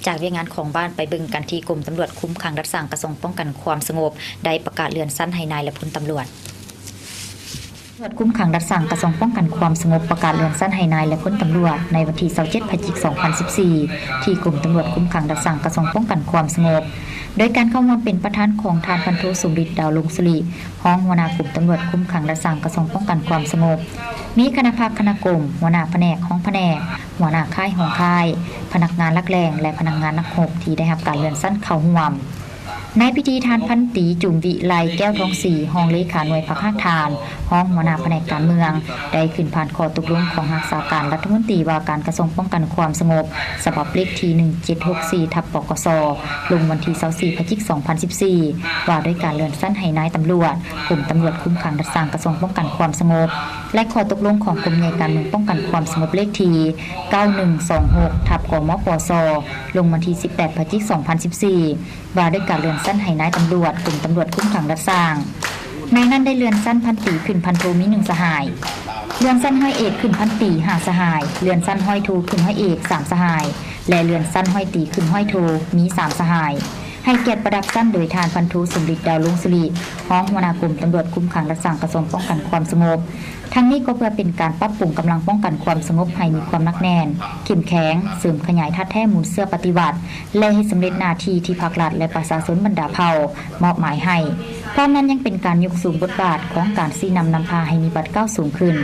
จากเวียงงานของบ้านไปเบิ่งกันที่กรมตำรวจคุ้มขังรักษากระทรวงป้องกันความสงบได้ประกาศเลื่อนสั้นให้นายและพลตำรวจตำรวจคุ้มขังรักษากระทรวงป้องกันความสงบประกาศเลื่อนสั้นให้นายและพลตำรวจในวันที่27พฤศจิกายน2014ที่กรมตำรวจคุ้มขังรักษากระทรวงป้องกันความสงบโดยการเข้ามาเป็นประธานของทานพันโทสุริตดาวลงศิริห้องหัวหน้ากลุ่มตำรวจคุ้มขังรักษากระทรวงป้องกันความสงบมีคณะภาคคณะกรมหัวหน้าแผนกห้องแผนกหัวหน้าค่ายห้องค่ายพนักงานลักแรงและพนักงานนักหกที่ได้รับการเลื่อนสั้นเข้าร่วมในพิธีทานพันตีจุ่มวิไลแก้วทองศรีห้องเลขาหน่วยพักห้าทานห้องหัวหน้าแผนกการเมืองได้ขึ้นผ่านข้อตกลงของรักษาการรัฐมนตรีว่าการกระทรวงป้องกันความสงบฉบับเลขที่1764/ปกส.ลงวันที่24พฤศจิกายน2014ว่าด้วยการเลื่อนสั้นให้นายตำรวจกรมตำรวจคุ้มขังรักษากระทรวงป้องกันความสงบและข้อตกลงของกรมในการเมืองป้องกันความสงบเลขที่9126/กมปส.ลงวันที่18พฤศจิกายน2014ว่าด้วยการเลื่อนสั้นให้นายตำรวจกลุ่มตำรวจคุ้มขังรักษาในนั้นได้เลื่อนสั้นพันตีขึ้นพันโทมี1สหายเลื่อนสั้นห้อยเอกขึ้นพันตี5สหายเลื่อนสั้นห้อยโทขึ้นห้อยเอก3สหายและเลื่อนสั้นห้อยตีขึ้นห้อยโทมี3สหายให้เกียรติประดับสั้นโดยทานพันโทสุริตดาวลงศิริห้องหัวหน้ากลุ่มตำรวจคุ้มขังรักษากระทรวงป้องกันความสงบทั้งนี้ก็เพื่อเป็นการปรับปรุงกำลังป้องกันความสงบให้มีความหนักแน่นเข้มแข็งเสริมขยายทัดแท้มูลเสื้อปฏิบัติและให้สำเร็จหน้าที่ที่ภาครัฐและประชาชนบรรดาเผ่ามอบหมายให้พร้อมนั้นยังเป็นการยกสูงบทบาทของการชี้นำพาให้มีบัตรก้าวสูงขึ้น